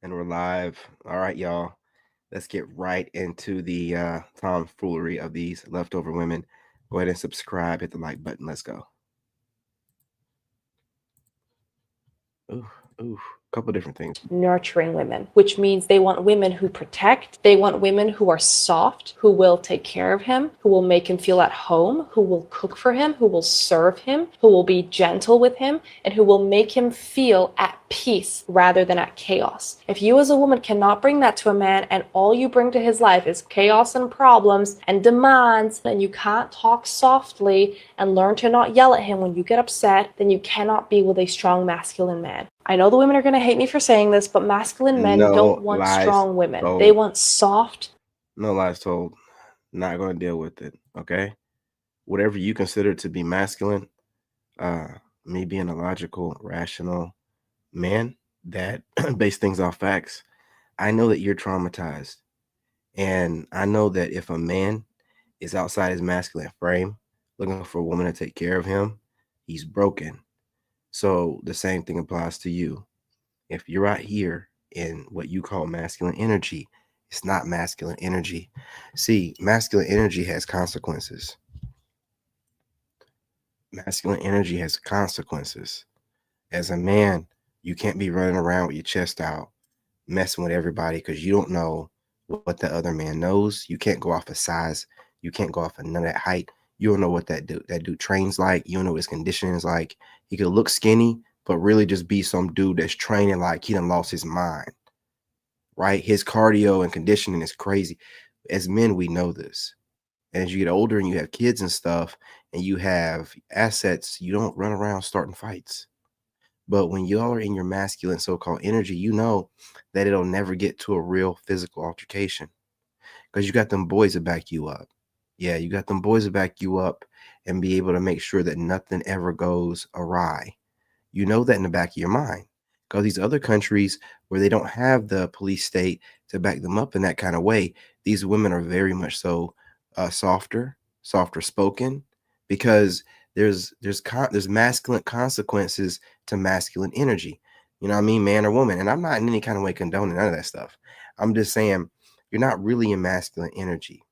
And we're live. All right, y'all. Let's get right into the tomfoolery of these leftover women. Go ahead and subscribe, hit the like button. Let's go. Ooh, ooh, a couple different things. Nurturing women, which means they want women who protect, they want women who are soft, who will take care of him, who will make him feel at home, who will cook for him, who will serve him, who will be gentle with him, and who will make him feel at peace rather than at chaos. If you as a woman cannot bring that to a man and all you bring to his life is chaos and problems and demands, and you can't talk softly and learn to not yell at him when you get upset, then you cannot be with a strong masculine man. I know the women are going to hate me for saying this, but masculine men don't No want lies strong women. They told. want soft. No lies told. Not going to deal with it. Okay. Whatever you consider to be masculine, me being a logical, rational man that base things off facts, I know that you're traumatized. And I know that if a man is outside his masculine frame, looking for a woman to take care of him, he's broken. So the same thing applies to you. If you're out here in what you call masculine energy, it's not masculine energy. See, masculine energy has consequences. Masculine energy has consequences. As a man, you can't be running around with your chest out, messing with everybody because you don't know what the other man knows. You can't go off of size. You can't go off of none of that height. You don't know what that dude trains like. You don't know what his conditioning is like. He could look skinny, but really just be some dude that's training like he done lost his mind. Right? His cardio and conditioning is crazy. As men, we know this. And as you get older and you have kids and stuff, and you have assets, you don't run around starting fights. But when y'all are in your masculine so-called energy, you know that it'll never get to a real physical altercation because you got them boys to back you up. Yeah, you got them boys to back you up and be able to make sure that nothing ever goes awry. You know that in the back of your mind because these other countries where they don't have the police state to back them up in that kind of way, these women are very much so softer spoken because there's masculine consequences to masculine energy. You know what I mean, man or woman. And I'm not in any kind of way condoning none of that stuff. I'm just saying you're not really in masculine energy.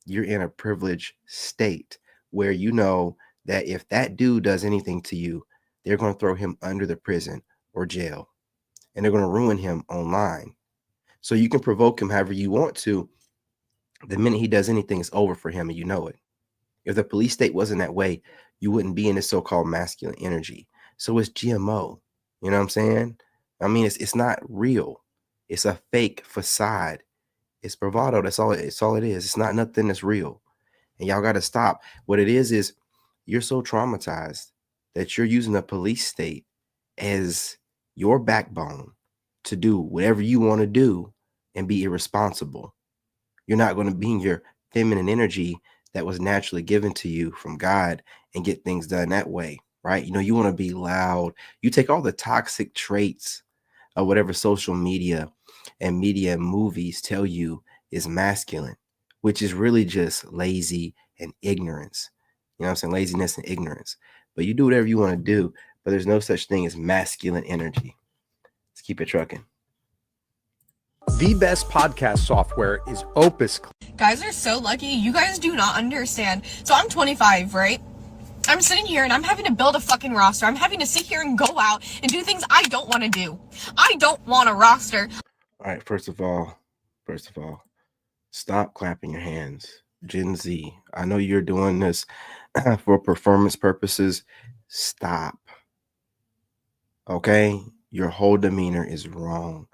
You're in a privileged state where you know that if that dude does anything to you, they're going to throw him under the prison or jail and they're going to ruin him online. So you can provoke him however you want to. The minute he does anything, it's over for him and you know it. If the police state wasn't that way, you wouldn't be in this so-called masculine energy. So it's GMO. You know what I'm saying? I mean, it's not real. It's a fake facade. It's bravado. It's all it is. It's not nothing that's real. And y'all got to stop. What it is you're so traumatized that you're using the police state as your backbone to do whatever you want to do and be irresponsible. You're not going to be in your feminine energy that was naturally given to you from God and get things done that way, right? You know, you want to be loud. You take all the toxic traits of whatever social media and movies tell you is masculine, which is really just lazy and ignorance. You know what I'm saying? Laziness and ignorance. But you do whatever you want to do, but there's no such thing as masculine energy. Let's keep it trucking. The best podcast software is Opus. Guys are so lucky. You guys do not understand. So I'm 25, right? I'm sitting here and I'm having to build a fucking roster. I'm having to sit here and go out and do things I don't want to do. I don't want a roster. All right, first of all, stop clapping your hands. Gen Z, I know you're doing this for performance purposes. Stop. Okay? Your whole demeanor is wrong.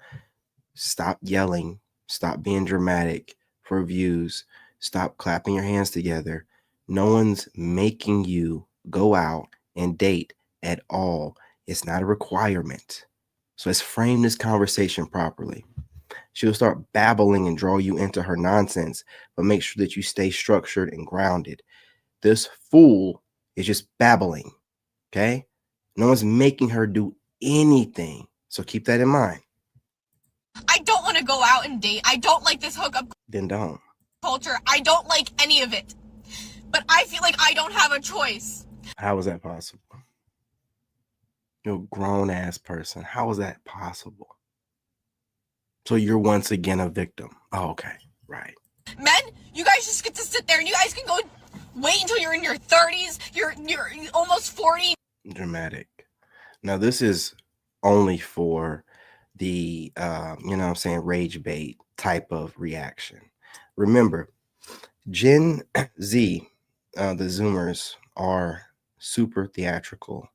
Stop yelling. Stop being dramatic for views. Stop clapping your hands together. No one's making you go out and date at all. It's not a requirement. So let's frame this conversation properly. She'll start babbling and draw you into her nonsense, but make sure that you stay structured and grounded. This fool is just babbling. Okay? No one's making her do anything. So keep that in mind. I don't want to go out and date. I don't like this hookup Then don't. culture. I don't like any of it. But I feel like I don't have a choice. How is that possible? You're a grown ass person. How is that possible? So you're once again a victim. Oh, okay. Right. Men, you guys just get to sit there and you guys can go wait until you're in your 30s, you're almost 40. Dramatic. Now this is only for the rage bait type of reaction. Remember, Gen Z, the Zoomers are super theatrical,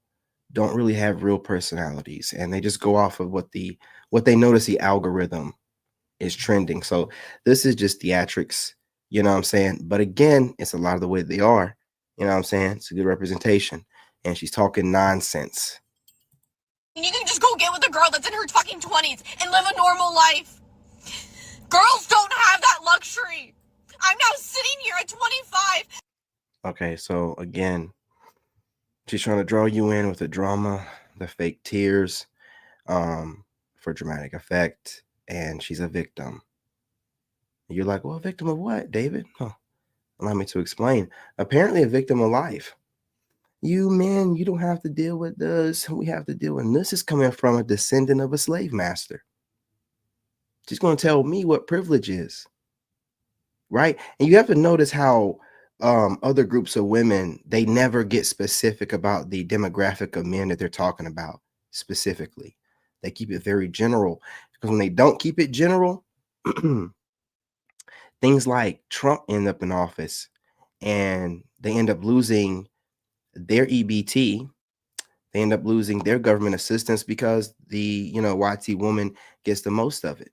don't really have real personalities, and they just go off of what they notice the algorithm is trending. So this is just theatrics, you know what I'm saying? But again, it's a lot of the way they are, you know what I'm saying? It's a good representation. And she's talking nonsense. You can just go get with a girl that's in her fucking 20s and live a normal life. Girls don't have that luxury. I'm now sitting here at 25. Okay, so again, she's trying to draw you in with the drama, the fake tears, for dramatic effect, and she's a victim. You're like, well, a victim of what, David? Huh. Allow me to explain. Apparently, a victim of life. You men, you don't have to deal with this. We have to deal with this. Is coming from a descendant of a slave master. She's going to tell me what privilege is, right? And you have to notice how other groups of women, they never get specific about the demographic of men that they're talking about specifically. They keep it very general, because when they don't keep it general, things like Trump end up in office and they end up losing their EBT. They end up losing their government assistance because the YT woman gets the most of it.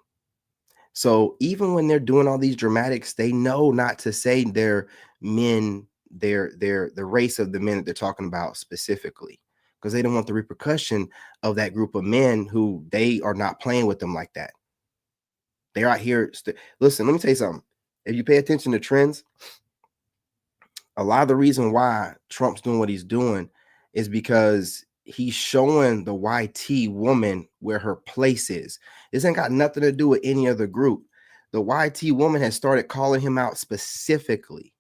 So even when they're doing all these dramatics, they know not to say their men, the race of the men that they're talking about specifically, because they don't want the repercussion of that group of men who they are not playing with them like that. They're out here. Listen, let me tell you something. If you pay attention to trends, a lot of the reason why Trump's doing what he's doing is because he's showing the YT woman where her place is. This ain't got nothing to do with any other group. The YT woman has started calling him out specifically,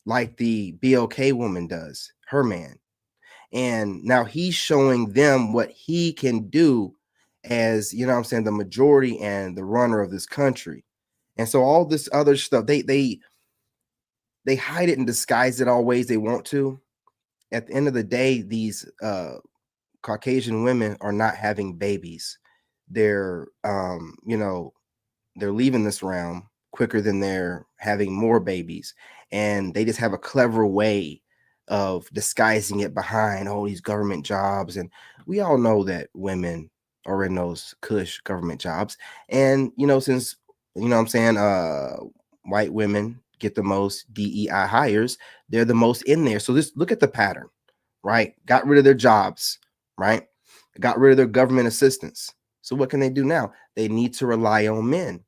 like the BLK woman does, her man. And now he's showing them what he can do as, the majority and the runner of this country. And so all this other stuff, they hide it and disguise it all ways they want to. At the end of the day, these Caucasian women are not having babies. They're they're leaving this realm quicker than they're having more babies, and they just have a clever way of disguising it behind all these government jobs. And we all know that women are in those cush government jobs, and since white women get the most DEI hires, they're the most in there. So just look at the pattern, right? Got rid of their jobs, right? Got rid of their government assistance. So what can they do now? They need to rely on men.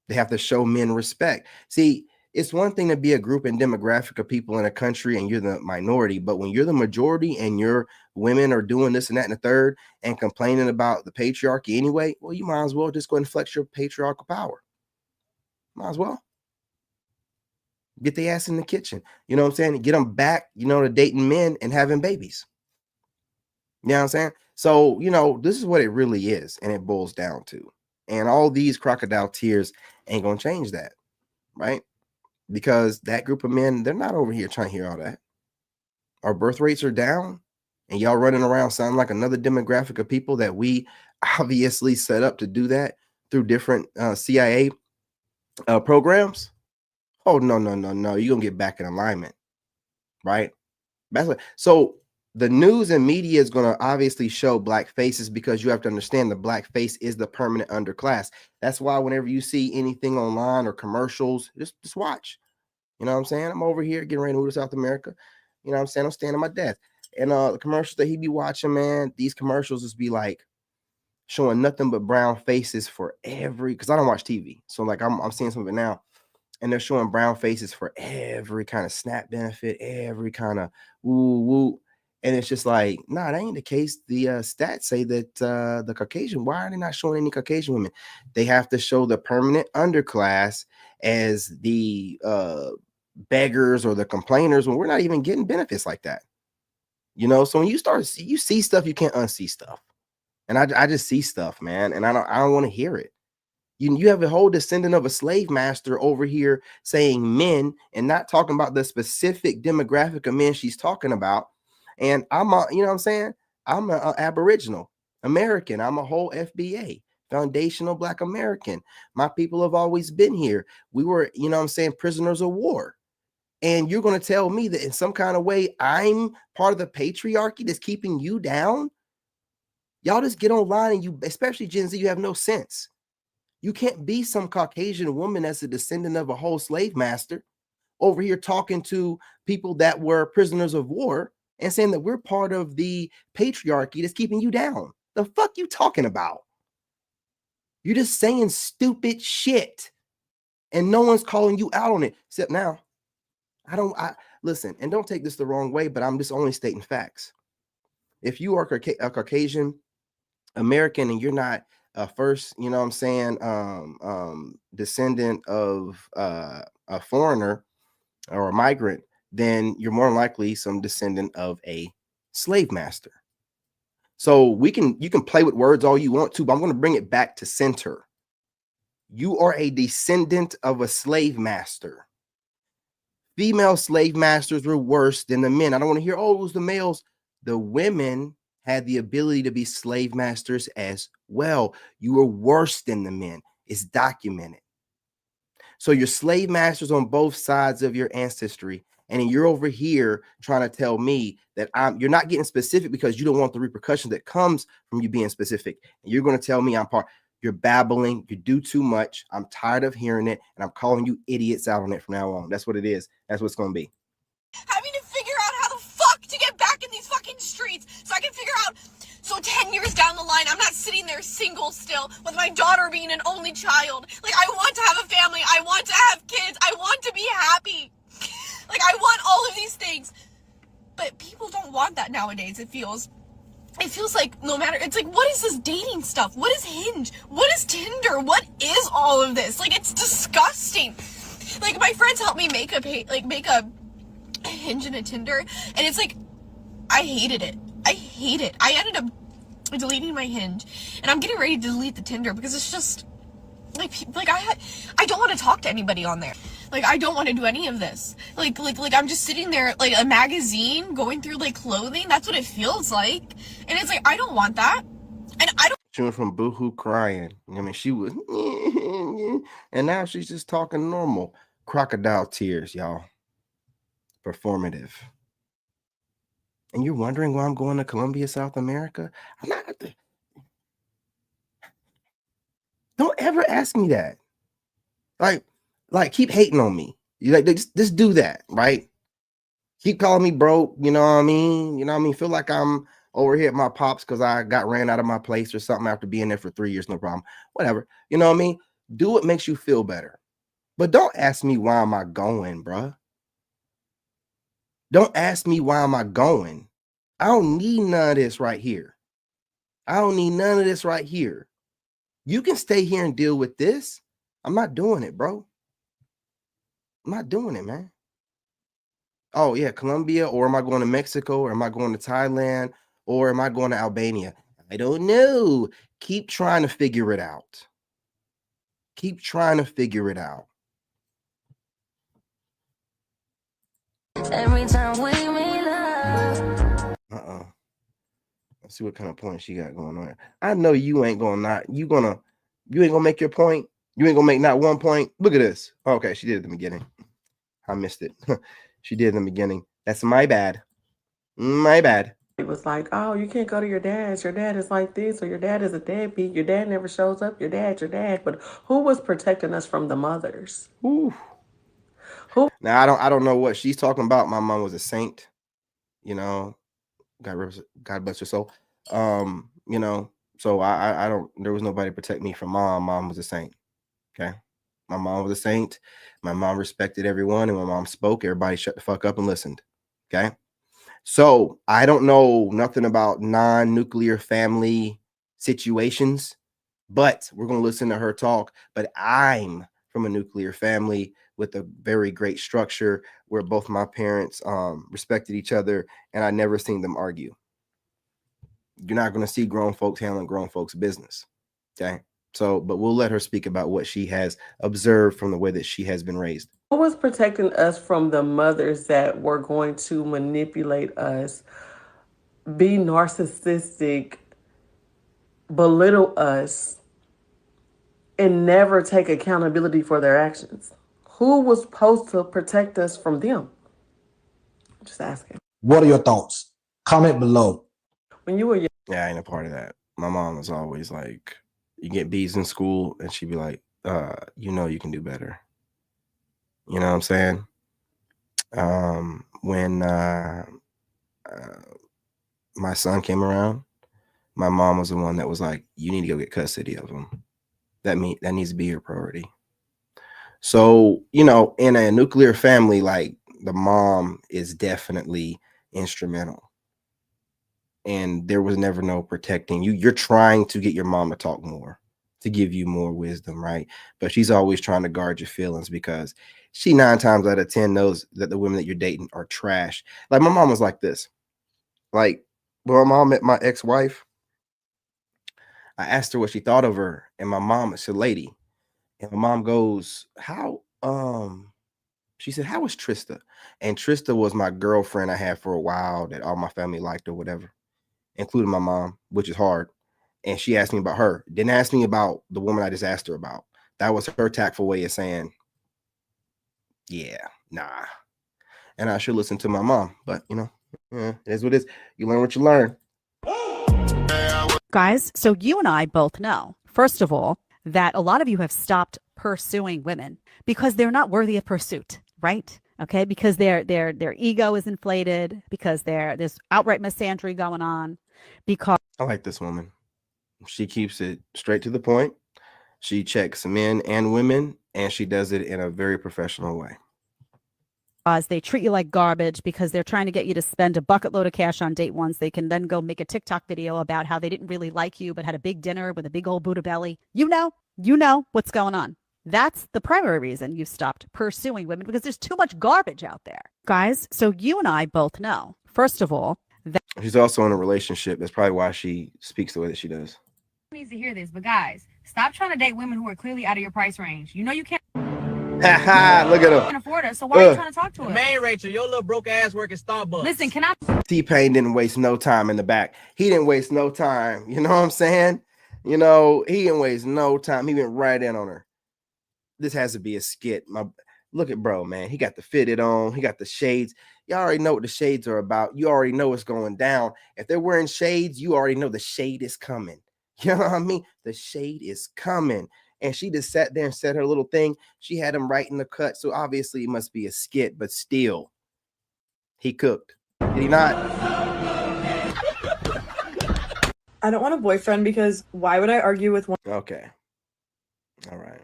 They have to show men respect. See, it's one thing to be a group and demographic of people in a country and you're the minority, but when you're the majority and your women are doing this and that and the third and complaining about the patriarchy anyway, well, you might as well just go and flex your patriarchal power. Might as well. Get their ass in the kitchen. You know what I'm saying? Get them back, to dating men and having babies. You know what I'm saying? So, this is what it really is, and it boils down to. And all these crocodile tears ain't going to change that, right? Because that group of men, they're not over here trying to hear all that. Our birth rates are down, and y'all running around sounding like another demographic of people that we obviously set up to do that through different CIA programs. Oh, no. You're going to get back in alignment, right? So the news and media is going to obviously show black faces, because you have to understand the black face is the permanent underclass. That's why whenever you see anything online or commercials, just watch. You know what I'm saying? I'm over here getting ready to move to South America. You know what I'm saying? I'm staying at my desk. And the commercials that he be watching, man, these commercials just be like showing nothing but brown faces for because I don't watch TV. So like I'm seeing something now. And they're showing brown faces for every kind of SNAP benefit, every kind of woo. And it's just like, nah, that ain't the case. The stats say that the Caucasian, why are they not showing any Caucasian women? They have to show the permanent underclass as the beggars or the complainers when we're not even getting benefits like that. So when you see stuff, you can't unsee stuff. And I just see stuff, man. And I don't want to hear it. You have a whole descendant of a slave master over here saying men and not talking about the specific demographic of men she's talking about. And I'm a, you know what I'm saying? I'm a Aboriginal American. I'm a whole FBA, foundational Black American. My people have always been here. We were, you know what I'm saying, prisoners of war. And you're going to tell me that in some kind of way, I'm part of the patriarchy that's keeping you down? Y'all just get online and you, especially Gen Z, you have no sense. You can't be some Caucasian woman that's a descendant of a whole slave master over here talking to people that were prisoners of war and saying that we're part of the patriarchy that's keeping you down. The fuck you talking about? You're just saying stupid shit and no one's calling you out on it except now. I listen, and don't take this the wrong way, but I'm just only stating facts. If you are a Caucasian American and you're not a first, you know what I'm saying, descendant of a foreigner or a migrant, then you're more likely some descendant of a slave master. So you can play with words all you want to, but I'm going to bring it back to center. You are a descendant of a slave master. Female slave masters were worse than the men. I don't want to hear, oh, it was the males. The women had the ability to be slave masters as well. You were worse than the men. It's documented. So you're slave masters on both sides of your ancestry. And then you're over here trying to tell me that you're not getting specific because you don't want the repercussion that comes from you being specific. And you're going to tell me I'm part. You're babbling. You do too much. I'm tired of hearing it. And I'm calling you idiots out on it from now on. That's what it is. That's what it's going to be. Having to figure out how the fuck to get back in these fucking streets so I can figure out. So 10 years down the line, I'm not sitting there single still with my daughter being an only child. Like, I want to have a family. I want to have kids. I want to be happy. Like, I want all of these things. But people don't want that nowadays, it feels like no matter, it's like, what is this dating stuff? What is Hinge? What is Tinder? What is all of this? Like, it's disgusting. Like, my friends helped me make a Hinge and a Tinder, and it's like, I hated it. I ended up deleting my Hinge, and I'm getting ready to delete the Tinder because it's just like I don't want to talk to anybody on there. Like, I don't want to do any of this. Like I'm just sitting there like a magazine going through like clothing. That's what it feels like, and it's like, I don't want that, and I don't. She went from boohoo crying. I mean, she was, and now she's just talking normal. Crocodile tears, y'all. Performative. And you're wondering why I'm going to Colombia, South America? I'm not. Don't ever ask me that. Like keep hating on me. You like just do that, right? Keep calling me broke. You know what I mean? You know what I mean? Feel like I'm over here at my pops because I got ran out of my place or something after being there for 3 years. No problem. Whatever. You know what I mean? Do what makes you feel better. But don't ask me why am I going, bruh. Don't ask me why am I going. I don't need none of this right here. I don't need none of this right here. You can stay here and deal with this. I'm not doing it, bro. I'm not doing it, man. Oh, yeah, Colombia, or am I going to Mexico, or am I going to Thailand, or am I going to Albania? I don't know. Keep trying to figure it out. Keep trying to figure it out. Every time we meet up. Let's see what kind of point she got going on. I know you ain't gonna you ain't gonna make your point. You ain't gonna make not one point. Look at this. Okay, she did it in the beginning. I missed it. She did it in the beginning. That's my bad. My bad. It was like, oh, you can't go to your dad's. Your dad is like this, or your dad is a deadbeat. Your dad never shows up. Your dad. But who was protecting us from the mothers? Ooh. Who? Now I don't know what she's talking about. My mom was a saint. You know, God bless her soul. You know, so I don't. There was nobody to protect me from mom. Mom was a saint. Okay. My mom was a saint. My mom respected everyone, and when mom spoke, everybody shut the fuck up and listened. Okay. So I don't know nothing about non-nuclear family situations, but we're going to listen to her talk. But I'm from a nuclear family with a very great structure where both my parents respected each other, and I never seen them argue. You're not going to see grown folks handling grown folks' business. Okay. So, but we'll let her speak about what she has observed from the way that she has been raised. Who was protecting us from the mothers that were going to manipulate us, be narcissistic, belittle us, and never take accountability for their actions? Who was supposed to protect us from them? Just asking. What are your thoughts? Comment below. When you were young, Yeah, I ain't a part of that. My mom was always like, you get B's in school, and she'd be like, you know you can do better. You know what I'm saying? When my son came around, my mom was the one that was like, you need to go get custody of him. That needs to be your priority. So, you know, in a nuclear family, like, the mom is definitely instrumental. And there was never no protecting you. You're trying to get your mom to talk more, to give you more wisdom, right? But she's always trying to guard your feelings because she 9 times out of 10 knows that the women that you're dating are trash. Like, my mom was like this. Like, when my mom met my ex-wife, I asked her what she thought of her, and my mom is a lady. And my mom goes, she said, how was Trista? And Trista was my girlfriend I had for a while that all my family liked or whatever, including my mom, which is hard. And she asked me about her. Didn't ask me about the woman I just asked her about. That was her tactful way of saying, yeah, nah. And I should listen to my mom. But, you know, it is what it is. You learn what you learn. Guys, so you and I both know, first of all, that a lot of you have stopped pursuing women because they're not worthy of pursuit, right? Okay, because their ego is inflated, because there's outright misandry going on, because I like this woman. She keeps it straight to the point. She checks men and women, and she does it in a very professional way. they treat you like garbage, because they're trying to get you to spend a bucket load of cash on date ones. They can then go make a TikTok video about how they didn't really like you, but had a big dinner with a big old Buddha belly. You know what's going on. That's the primary reason you stopped pursuing women, because there's too much garbage out there. Guys, so you and I both know, first of all, that she's also in a relationship. That's probably why she speaks the way that she does. Needs to hear this, but guys, stop trying to date women who are clearly out of your price range. You know you can't Look at her. afford us, so why are you trying to talk to us? Man, Rachel, your little broke ass work at Starbucks. Listen, can I? T-Pain didn't waste no time in the back. He didn't waste no time. You know what I'm saying? You know, he didn't waste no time. He went right in on her. This has to be a skit. Look at bro, man. He got the fitted on. He got the shades. You already know what the shades are about. You already know what's going down. If they're wearing shades, you already know the shade is coming. You know what I mean? The shade is coming. And she just sat there and said her little thing. She had him right in the cut. So obviously it must be a skit, but still, he cooked. Did he not? I don't want a boyfriend because why would I argue with one? Okay. All right.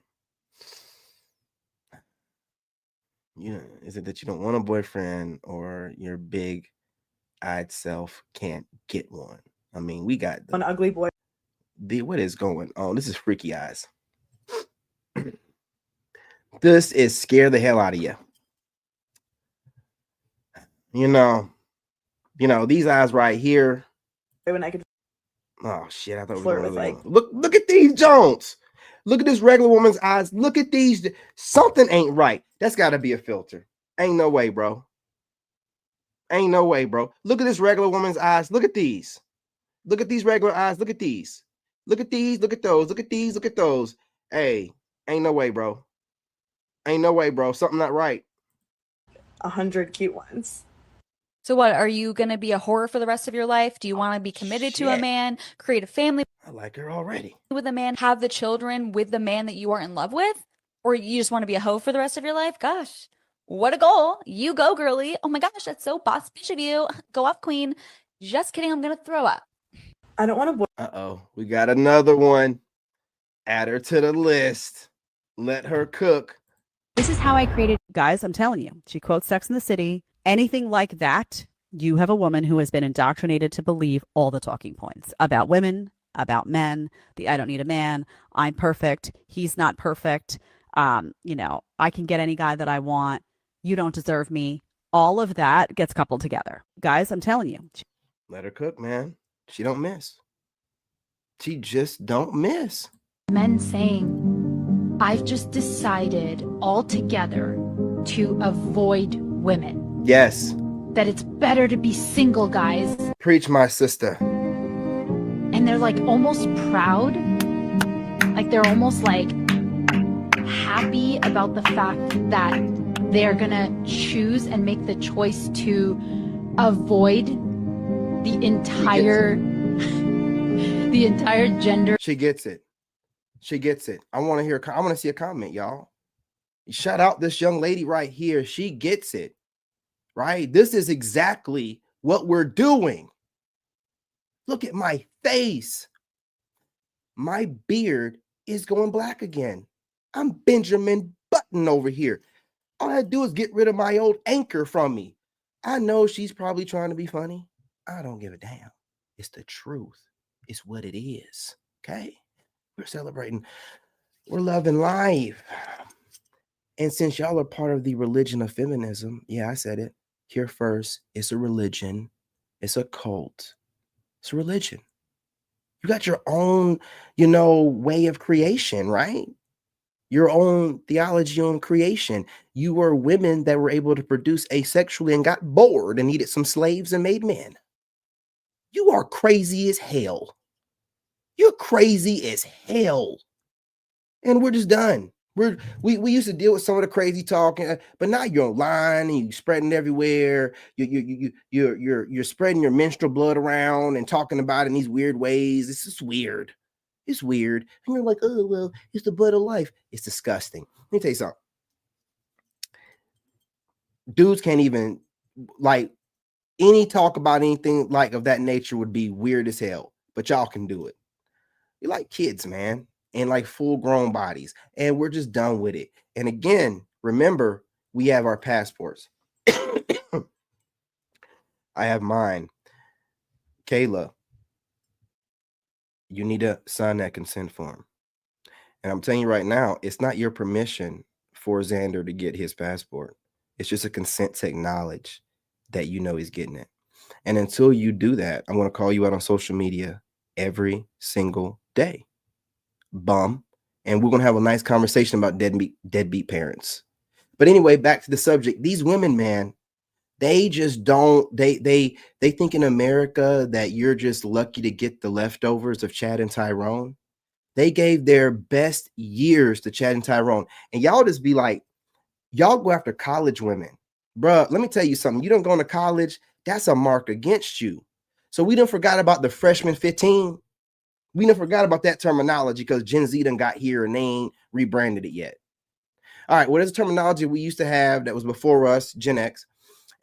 Is it that you don't want a boyfriend, or your big-eyed self can't get one? I mean, we got An ugly boy. What is going on? This is freaky eyes. This is scare the hell out of you. You know, these eyes right here. When I could Oh shit! I thought we flirt were with going like. Look at these Jones. Look at this regular woman's eyes. Look at these. Something ain't right. That's got to be a filter. Ain't no way, bro. Ain't no way, bro. Look at this regular woman's eyes. Look at these. Look at these regular eyes. Look at these. Look at these. Look at those. Look at these. Look at those. Hey, ain't no way, bro. Ain't no way, bro. Something not right. 100 cute ones. So what, are you going to be a whore for the rest of your life? Do you want to be committed to a man, create a family I like her already. with a man, have the children with the man that you are in love with? Or you just want to be a hoe for the rest of your life? Gosh, what a goal. You go, girly. Oh my gosh, that's so boss bitch of you. Go off, queen. Just kidding. I'm going to throw up. I don't want a boy. Uh-oh. We got another one. Add her to the list. Let her cook. this is how I created. Guys, I'm telling you, she quotes Sex in the City. Anything like that, you have a woman who has been indoctrinated to believe all the talking points about women, about men, I don't need a man, I'm perfect, he's not perfect, I can get any guy that I want, you don't deserve me. All of that gets coupled together. Guys, I'm telling you. Let her cook, man. She don't miss. She just don't miss. Men saying, I've just decided altogether to avoid women. Yes. That it's better to be single, guys. Preach, my sister. And they're like almost proud. Like they're almost like happy about the fact that they're gonna choose and make the choice to avoid the entire gender. She gets it. She gets it. I want to see a comment, y'all. Shout out this young lady right here. She gets it. Right? This is exactly what we're doing. Look at my face. My beard is going black again. I'm Benjamin Button over here. All I do is get rid of my old anchor from me. I know she's probably trying to be funny. I don't give a damn. It's the truth. It's what it is. Okay? We're celebrating. We're loving life. And since y'all are part of the religion of feminism, yeah, I said it here first. It's a religion. It's a cult. It's a religion. You got your own, way of creation, right? Your own theology on creation. You were women that were able to produce asexually and got bored and needed some slaves and made men. You are crazy as hell. You're crazy as hell. And we're just done. We used to deal with some of the crazy talking, but now you're online and you're spreading everywhere. You're spreading your menstrual blood around and talking about it in these weird ways. It's just weird. It's weird. And you're like, oh, well, it's the blood of life. It's disgusting. Let me tell you something. Dudes can't even, like, any talk about anything like of that nature would be weird as hell, but y'all can do it. You're like kids, man, and like full grown bodies, and we're just done with it. And again, remember, we have our passports. I have mine. Kayla, you need to sign that consent form. And I'm telling you right now, it's not your permission for Xander to get his passport. It's just a consent to acknowledge that you know he's getting it. And until you do that, I'm going to call you out on social media every single day. Bum. And we're going to have a nice conversation about deadbeat parents. But anyway, back to the subject. These women, man, they just don't, they think in America that you're just lucky to get the leftovers of Chad and Tyrone. They gave their best years to Chad and Tyrone. And y'all just be like, y'all go after college women. Bruh, let me tell you something. You don't go into college, that's a mark against you. So we done forgot about the freshman 15. We done forgot about that terminology because Gen Z done got here and they ain't rebranded it yet. All right, well, there's a terminology we used to have that was before us, Gen X.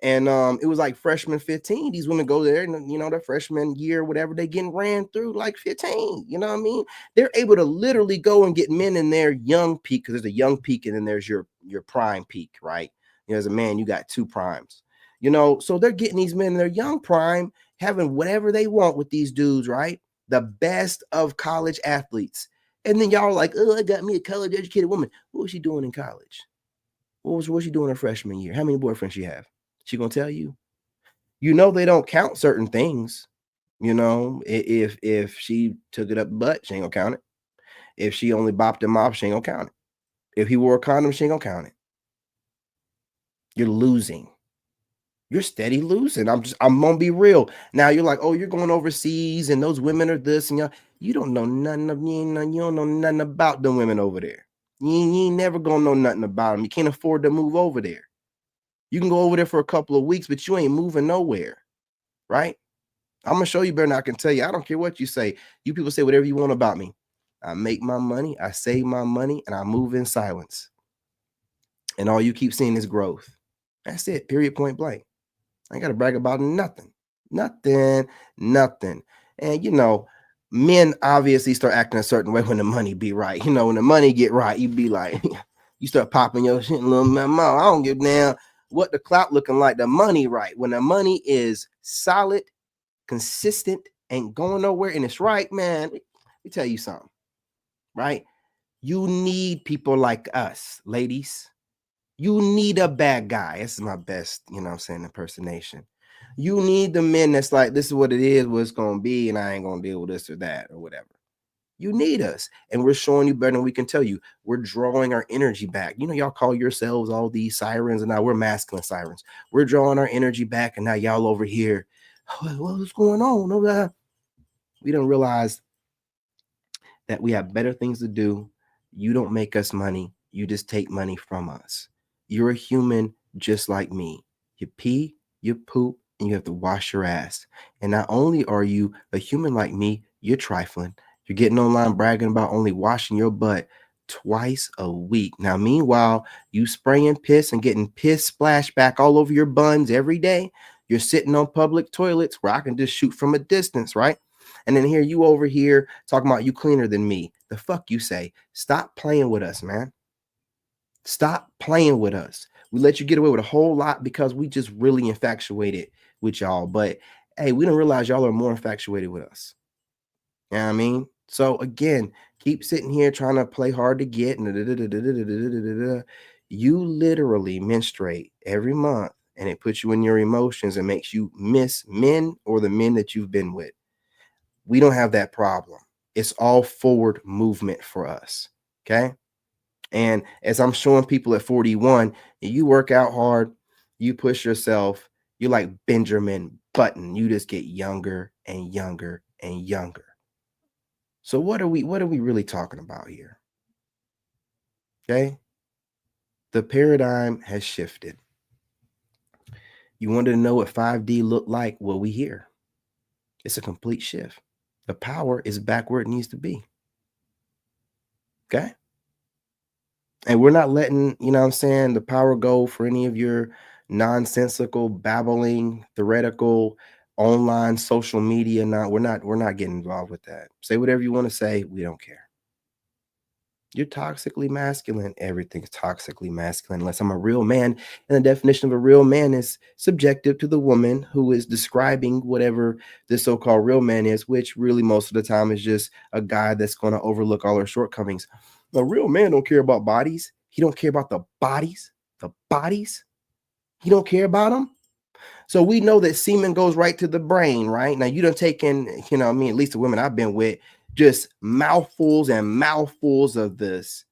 And it was like freshman 15. These women go there and, their freshman year, whatever, they getting ran through like 15. You know what I mean? They're able to literally go and get men in their young peak, because there's a young peak and then there's your prime peak, right? As a man, you got two primes, so they're getting these men in their young prime, having whatever they want with these dudes, right? The best of college athletes. And then y'all are like, oh, I got me a college educated woman. What was she doing in college? What was she doing her freshman year? How many boyfriends she have? She gonna tell you. They don't count certain things. If she took it up the butt, she ain't gonna count it. If she only bopped him off, she ain't gonna count it. If he wore a condom, she ain't gonna count it. You're losing. You're steady losing. I'm gonna be real. Now you're like, oh, you're going overseas and those women are this and you don't know nothing of you don't know nothing about them women over there. You ain't never gonna know nothing about them. You can't afford to move over there. You can go over there for a couple of weeks, but you ain't moving nowhere, right? I'm going to show you better than I can tell you. I don't care what you say. You people say whatever you want about me. I make my money, I save my money, and I move in silence. And all you keep seeing is growth. That's it, period, point blank. I ain't got to brag about nothing. Nothing. And, men obviously start acting a certain way when the money be right. When the money get right, you be like, you start popping your shit in a little mouth. I don't give a damn what the clout looking like. The money right. When the money is solid, consistent, ain't going nowhere, and it's right, man. Let me tell you something, right? You need people like us, ladies. You need a bad guy. This is my best, impersonation. You need the men that's like, this is what it is, what it's going to be, and I ain't going to deal with this or that or whatever. You need us. And we're showing you better than we can tell you. We're drawing our energy back. You know, y'all call yourselves all these sirens, and now we're masculine sirens. We're drawing our energy back, and now y'all over here, what's going on? We don't realize that we have better things to do. You don't make us money. You just take money from us. You're a human just like me. You pee, you poop, and you have to wash your ass. And not only are you a human like me, you're trifling. You're getting online bragging about only washing your butt twice a week. Now, meanwhile, you spraying piss and getting piss splashed back all over your buns every day. You're sitting on public toilets where I can just shoot from a distance, right? And then here you over here talking about you cleaner than me. The fuck you say? Stop playing with us, man. Stop playing with us. We let you get away with a whole lot because we just really infatuated with y'all. But hey, we don't realize y'all are more infatuated with us. You know what I mean? So again, keep sitting here trying to play hard to get. You literally menstruate every month, and it puts you in your emotions and makes you miss men or the men that you've been with. We don't have that problem. It's all forward movement for us. Okay. And as I'm showing people at 41, you work out hard, you push yourself, you're like Benjamin Button. You just get younger and younger and younger. So what are we really talking about here? Okay. The paradigm has shifted. You wanted to know what 5D looked like? Well, we here. It's a complete shift. The power is back where it needs to be. Okay. And we're not letting, you know what I'm saying, the power go for any of your nonsensical, babbling, theoretical, online social media. We're not getting involved with that. Say whatever you want to say. We don't care. You're toxically masculine. Everything's toxically masculine unless I'm a real man. And the definition of a real man is subjective to the woman who is describing whatever this so-called real man is, which really most of the time is just a guy that's going to overlook all our shortcomings. A real man don't care about bodies. He don't care about the bodies. The bodies. He don't care about them. So we know that semen goes right to the brain, right? Now you done taken, you know, I mean, at least the women I've been with, just mouthfuls and mouthfuls of this.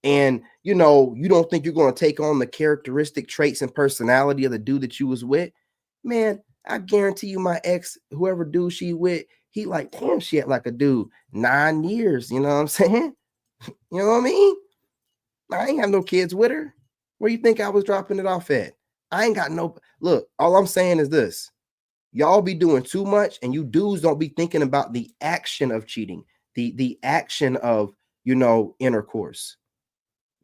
And, you know, you don't think you're going to take on the characteristic traits and personality of the dude that you was with? Man, I guarantee you my ex, whoever dude she with, he like, damn, she had like a dude 9 years. You know what I'm saying? You know what I mean? I ain't have no kids with her. Where you think I was dropping it off at? I ain't got no, look, all I'm saying is this. Y'all be doing too much, and you dudes don't be thinking about the action of cheating, the action of, you know, intercourse.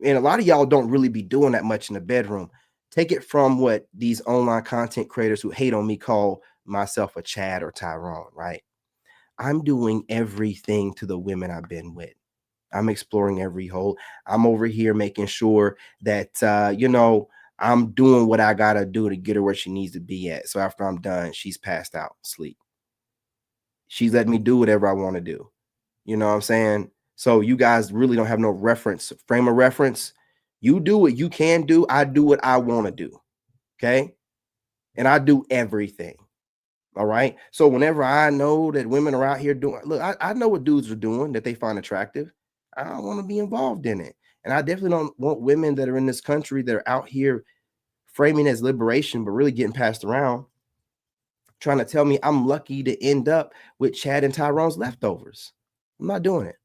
And a lot of y'all don't really be doing that much in the bedroom. Take it from what these online content creators who hate on me call myself a Chad or Tyrone, right? I'm doing everything to the women I've been with. I'm exploring every hole. I'm over here making sure that, you know, I'm doing what I got to do to get her where she needs to be at. So after I'm done, she's passed out, sleep. She's letting me do whatever I want to do. You know what I'm saying? So you guys really don't have no reference, frame of reference. You do what you can do. I do what I want to do. Okay. And I do everything. All right. So whenever I know that women are out here doing, look, I know what dudes are doing that they find attractive. I don't want to be involved in it. And I definitely don't want women that are in this country that are out here framing as liberation, but really getting passed around, trying to tell me I'm lucky to end up with Chad and Tyrone's leftovers. I'm not doing it.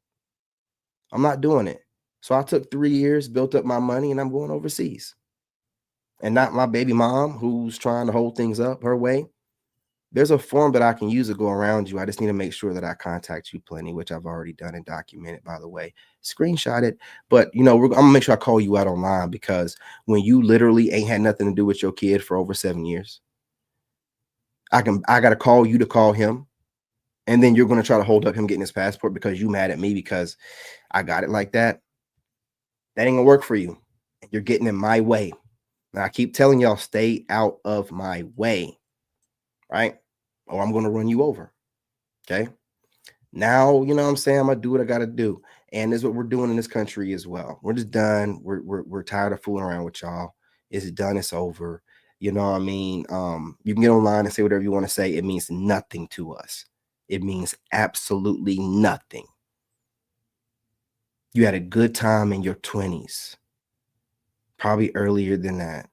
I'm not doing it. So I took 3 years, built up my money, and I'm going overseas. And not my baby mom who's trying to hold things up her way. There's a form that I can use to go around you. I just need to make sure that I contact you plenty, which I've already done and documented, by the way. Screenshot it. But, you know, I'm going to make sure I call you out online, because when you literally ain't had nothing to do with your kid for over 7 years, I got to call you to call him. And then you're going to try to hold up him getting his passport because you mad at me because I got it like that. That ain't going to work for you. You're getting in my way. And I keep telling y'all, stay out of my way. Right? Or I'm going to run you over. Okay. Now, you know what I'm saying? I'm going to do what I got to do. And this is what we're doing in this country as well. We're just done. We're tired of fooling around with y'all. It's done. It's over. You know what I mean? You can get online and say whatever you want to say. It means nothing to us. It means absolutely nothing. You had a good time in your 20s, probably earlier than that.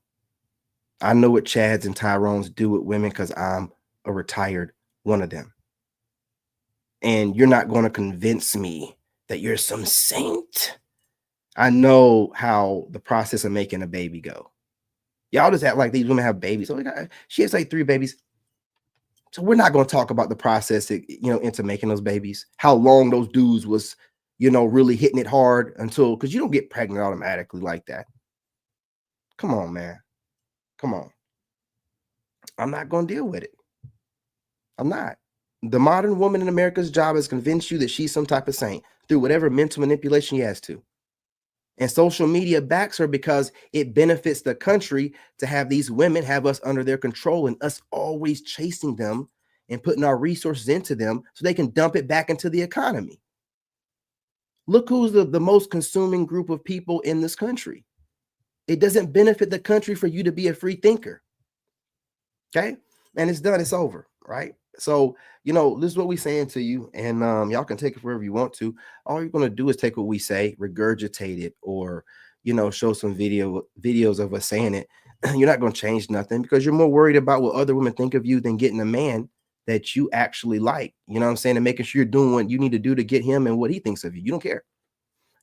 I know what Chads and Tyrones do with women because I'm a retired one of them. And you're not going to convince me that you're some saint. I know how the process of making a baby go. Y'all just act like these women have babies. Oh, she has like 3 babies. So we're not going to talk about the process, into making those babies. How long those dudes was, really hitting it hard until, because you don't get pregnant automatically like that. Come on, man. Come on. I'm not going to deal with it. I'm not. The modern woman in America's job is convince you that she's some type of saint through whatever mental manipulation she has to. And social media backs her because it benefits the country to have these women have us under their control and us always chasing them and putting our resources into them so they can dump it back into the economy. Look who's the most consuming group of people in this country. It doesn't benefit the country for you to be a free thinker. Okay? And it's done. It's over. Right? So, this is what we're saying to you, and y'all can take it wherever you want to. All you're going to do is take what we say, regurgitate it, or, show some videos of us saying it. You're not going to change nothing because you're more worried about what other women think of you than getting a man that you actually like. You know what I'm saying? And making sure you're doing what you need to do to get him and what he thinks of you. You don't care.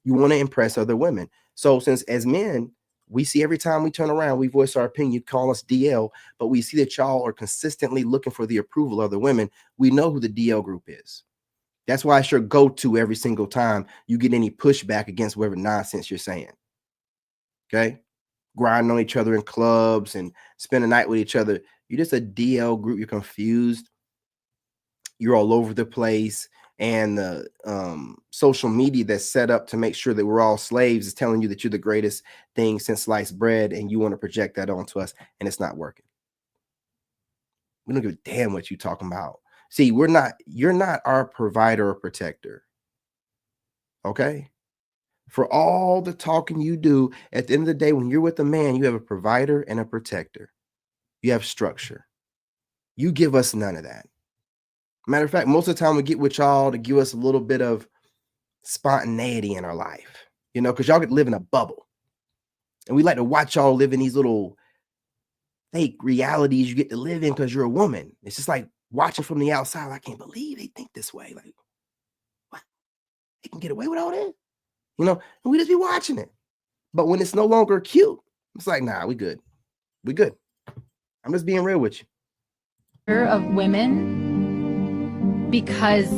You want to impress other women. So since as men, we see every time we turn around, we voice our opinion, you call us DL, but we see that y'all are consistently looking for the approval of the women. We know who the DL group is. That's why it's your go-to every single time you get any pushback against whatever nonsense you're saying. Okay? Grinding on each other in clubs and spend a night with each other. You're just a DL group. You're confused. You're all over the place. And the social media that's set up to make sure that we're all slaves is telling you that you're the greatest thing since sliced bread, and you want to project that onto us, and it's not working. We don't give a damn what you're talking about. See, you're not our provider or protector. Okay? For all the talking you do, at the end of the day, when you're with a man, you have a provider and a protector. You have structure. You give us none of that. Matter of fact, most of the time we get with y'all to give us a little bit of spontaneity in our life, because y'all get to live in a bubble. And we like to watch y'all live in these little fake realities you get to live in because you're a woman. It's just like watching from the outside. I can't believe they think this way. Like, what? They can get away with all that? And we just be watching it. But when it's no longer cute, it's like, nah, we good. We good. I'm just being real with you. Of women because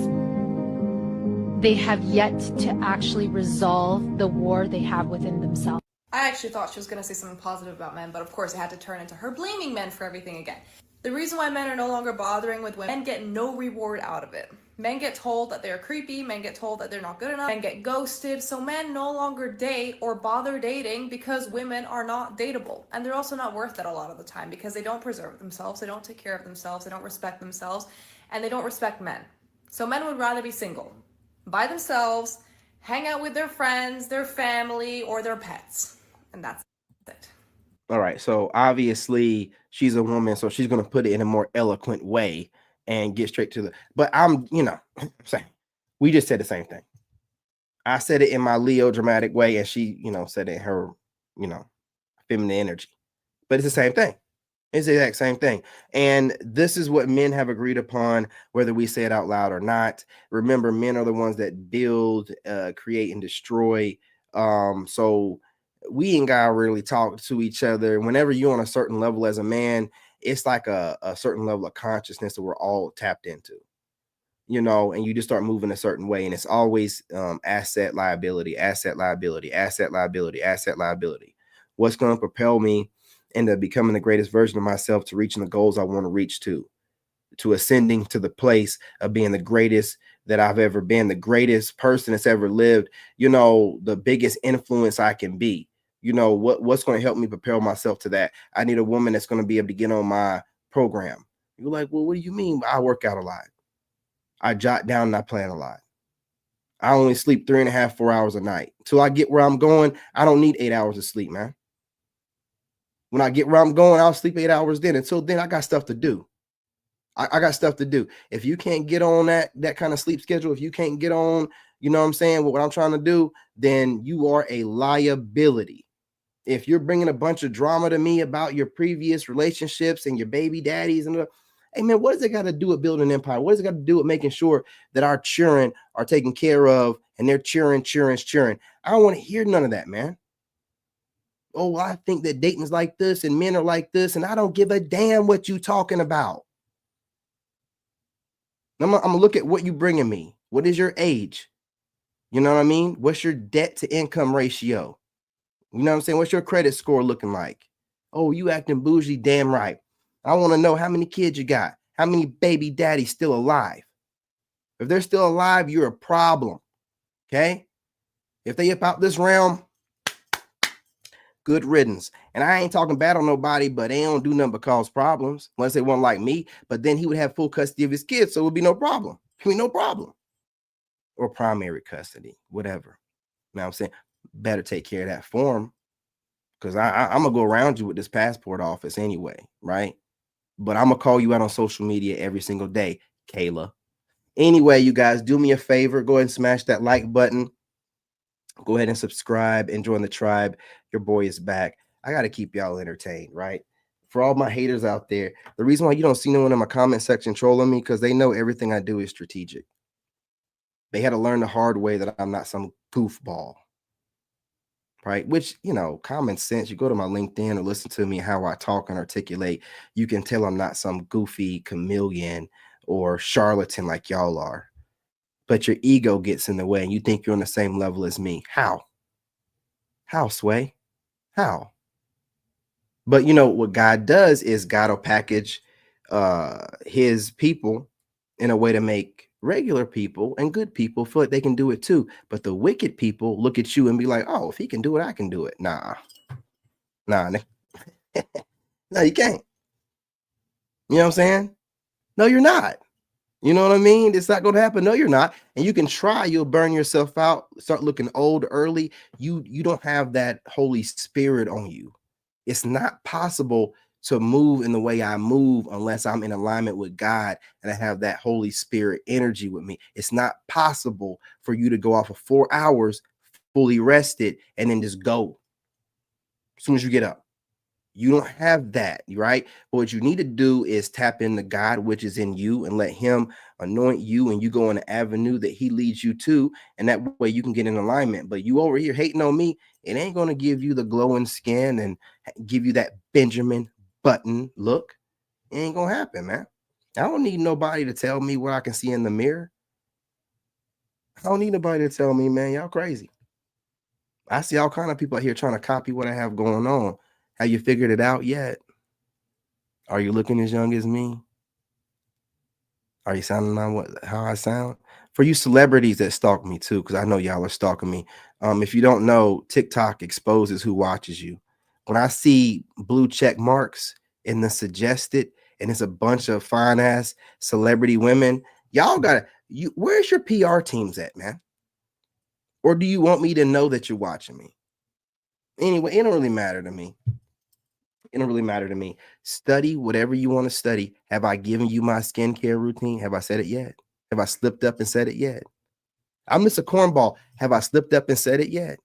they have yet to actually resolve the war they have within themselves. I actually thought she was going to say something positive about men, but of course it had to turn into her blaming men for everything again. The reason why men are no longer bothering with women, men get no reward out of it. Men get told that they're creepy, men get told that they're not good enough, men get ghosted, so men no longer date or bother dating because women are not dateable. And they're also not worth it a lot of the time because they don't preserve themselves, they don't take care of themselves, they don't respect themselves, and they don't respect men. So men would rather be single, by themselves, hang out with their friends, their family, or their pets. And that's it. All right. So obviously she's a woman, so she's going to put it in a more eloquent way and get straight to the, but I'm saying, we just said the same thing. I said it in my Leo dramatic way, and she, said it in her, feminine energy, but it's the same thing. It's the exact same thing. And this is what men have agreed upon, whether we say it out loud or not. Remember, men are the ones that build, create, and destroy. So we ain't gotta really talk to each other. Whenever you're on a certain level as a man, it's like a certain level of consciousness that we're all tapped into, and you just start moving a certain way. And it's always asset, liability, asset, liability, asset, liability, asset, liability. What's going to propel me into becoming the greatest version of myself, to reaching the goals I want to reach, to ascending to the place of being the greatest that I've ever been, the greatest person that's ever lived, the biggest influence I can be. What's going to help me propel myself to that? I need a woman that's going to be able to get on my program. You're like, well, what do you mean? I work out a lot. I jot down and I plan a lot. I only sleep 3.5, 4 hours a night. Till I get where I'm going, I don't need 8 hours of sleep, man. When I get where I'm going, I'll sleep 8 hours then. Until then, I got stuff to do. I got stuff to do. If you can't get on that kind of sleep schedule, if you can't get on, you know what I'm saying, what I'm trying to do, then you are a liability. If you're bringing a bunch of drama to me about your previous relationships and your baby daddies and hey man, what does it got to do with building an empire? What does it got to do with making sure that our children are taken care of and they're cheering? I don't want to hear none of that, man. Oh, I think that dating's like this and men are like this, and I don't give a damn what you talking about. I'm gonna look at what you bringing me. What is your age? You know what I mean? What's your debt to income ratio? You know what I'm saying? What's your credit score looking like? Oh, you acting bougie, damn right. I want to know how many kids you got. How many baby daddies still alive? If they're still alive, you're a problem. Okay? If they up out this realm, good riddance. And I ain't talking bad on nobody, but they don't do nothing but cause problems unless they weren't like me. But then he would have full custody of his kids, so it would be no problem. I mean, no problem. Or primary custody, whatever. You know what I'm saying? Better take care of that form, because I'm gonna go around you with this passport office anyway, right? But I'm gonna call you out on social media every single day, Kayla. Anyway, you guys, do me a favor, go ahead and smash that like button. Go ahead and subscribe and join the tribe. Your boy is back. I got to keep y'all entertained, right? For all my haters out there, the reason why you don't see no one in my comment section trolling me, because they know everything I do is strategic. They had to learn the hard way that I'm not some goofball, right? Which, you know, common sense. You go to my LinkedIn or listen to me, how I talk and articulate, you can tell I'm not some goofy chameleon or charlatan like y'all are. But your ego gets in the way and you think you're on the same level as me. How? How, Sway? How? But you know what God does is God will package his people in a way to make regular people and good people feel like they can do it too. But the wicked people look at you and be like, oh, if he can do it, I can do it. Nah. No, you can't. You know what I'm saying? No, you're not. You know what I mean? It's not going to happen. No, you're not. And you can try. You'll burn yourself out. Start looking old early. You don't have that Holy Spirit on you. It's not possible to move in the way I move unless I'm in alignment with God and I have that Holy Spirit energy with me. It's not possible for you to go off of 4 hours fully rested and then just go as soon as you get up. You don't have that, right? What you need to do is tap into God, which is in you, and let him anoint you, and you go on the avenue that he leads you to, and that way you can get in alignment. But you over here hating on me, it ain't going to give you the glowing skin and give you that Benjamin Button look. It ain't going to happen, man. I don't need nobody to tell me what I can see in the mirror. I don't need nobody to tell me, man, y'all crazy. I see all kind of people out here trying to copy what I have going on. Have you figured it out yet? Are you looking as young as me? Are you sounding how I sound? For you celebrities that stalk me too, because I know y'all are stalking me. If you don't know, TikTok exposes who watches you. When I see blue check marks in the suggested, and it's a bunch of fine ass celebrity women, y'all gotta. Where's your PR teams at, man? Or do you want me to know that you're watching me? Anyway, it don't really matter to me. It don't really matter to me. Study whatever you want to study. Have I given you my skincare routine? Have I said it yet? Have I slipped up and said it yet? I'm Mr. Cornball. Have I slipped up and said it yet?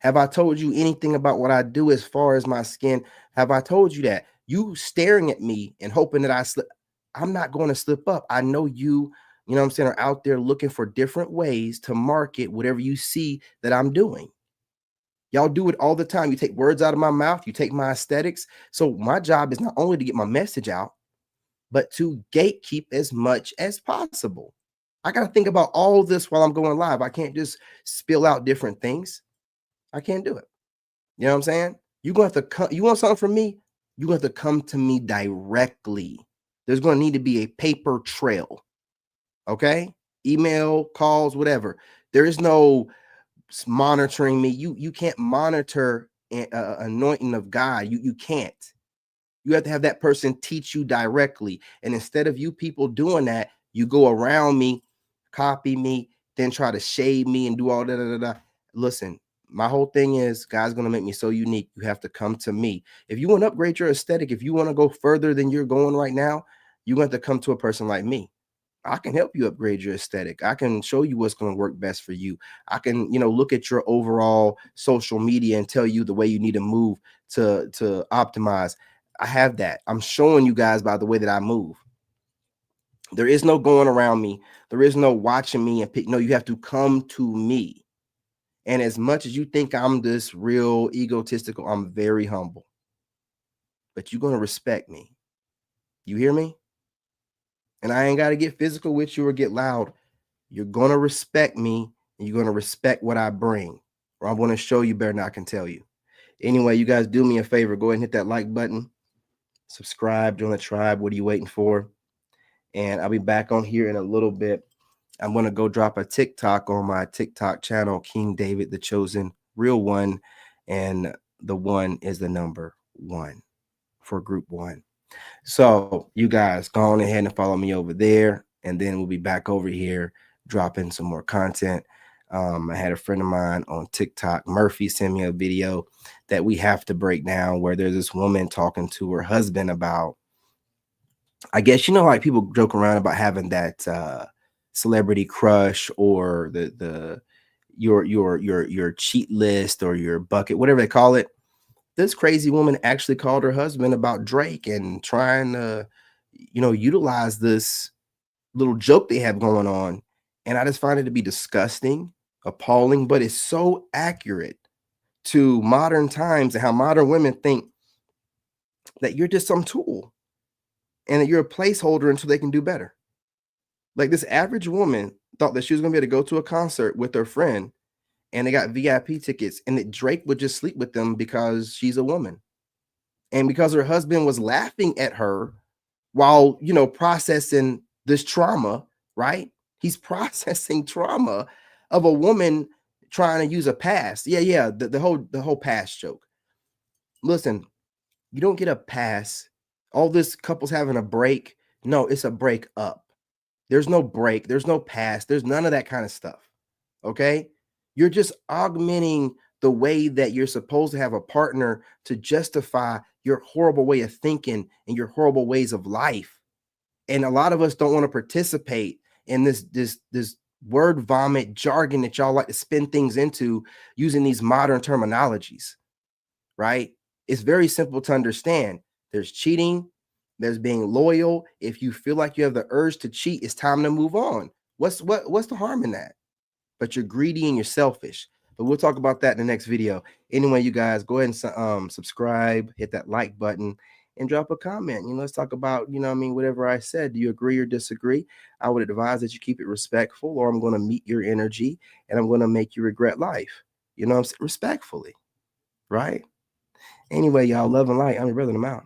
Have I told you anything about what I do as far as my skin? Have I told you that? You staring at me and hoping that I slip. I'm not going to slip up. I know you know what I'm saying, are out there looking for different ways to market whatever you see that I'm doing. Y'all do it all the time. You take words out of my mouth. You take my aesthetics. So my job is not only to get my message out, but to gatekeep as much as possible. I got to think about all this while I'm going live. I can't just spill out different things. I can't do it. You know what I'm saying? You're going to have to come. You want something from me? You're going to have to come to me directly. There's going to need to be a paper trail. Okay? Email, calls, whatever. There is no monitoring me. You can't monitor anointing of God. You can't. You have to have that person teach you directly. And instead of you people doing that, you go around me, copy me, then try to shade me and do all that. Listen, my whole thing is God's going to make me so unique. You have to come to me. If you want to upgrade your aesthetic, if you want to go further than you're going right now, You want to come to a person like me. I can help you upgrade your aesthetic. I can show you what's going to work best for you. I can, look at your overall social media and tell you the way you need to move to optimize. I have that. I'm showing you guys by the way that I move. There is no going around me. There is no watching me and pick. No, you have to come to me. And as much as you think I'm this real egotistical, I'm very humble. But you're going to respect me. You hear me? And I ain't got to get physical with you or get loud. You're going to respect me, and you're going to respect what I bring, or I'm going to show you better than I can tell you. Anyway, you guys do me a favor. Go ahead and hit that like button. Subscribe, join the tribe. What are you waiting for? And I'll be back on here in a little bit. I'm going to go drop a TikTok on my TikTok channel, King David, the chosen real one. And the one is the number 1 for group 1. So you guys go on ahead and follow me over there. And then we'll be back over here dropping some more content. I had a friend of mine on TikTok, Murphy, send me a video that we have to break down where there's this woman talking to her husband about, I guess, like people joke around about having that celebrity crush or your cheat list or your bucket, whatever they call it. This crazy woman actually called her husband about Drake and trying to, utilize this little joke they have going on. And I just find it to be disgusting, appalling, but it's so accurate to modern times and how modern women think that you're just some tool and that you're a placeholder until they can do better. Like this average woman thought that she was going to be able to go to a concert with her friend and they got VIP tickets and that Drake would just sleep with them because she's a woman. And because her husband was laughing at her while, processing this trauma, right? He's processing trauma of a woman trying to use a pass. Yeah, the whole pass joke. Listen, you don't get a pass. All this couples having a break. No, it's a break up. There's no break. There's no pass. There's none of that kind of stuff. Okay? You're just augmenting the way that you're supposed to have a partner to justify your horrible way of thinking and your horrible ways of life. And a lot of us don't want to participate in this word vomit jargon that y'all like to spin things into using these modern terminologies, right? It's very simple to understand. There's cheating, there's being loyal. If you feel like you have the urge to cheat, it's time to move on. What's the harm in that? But you're greedy and you're selfish. But we'll talk about that in the next video. Anyway, you guys, go ahead and subscribe, hit that like button, and drop a comment. Let's talk about, whatever I said. Do you agree or disagree? I would advise that you keep it respectful, or I'm going to meet your energy and I'm going to make you regret life. Respectfully, right? Anyway, y'all, love and light. I'm your brother, and I'm out.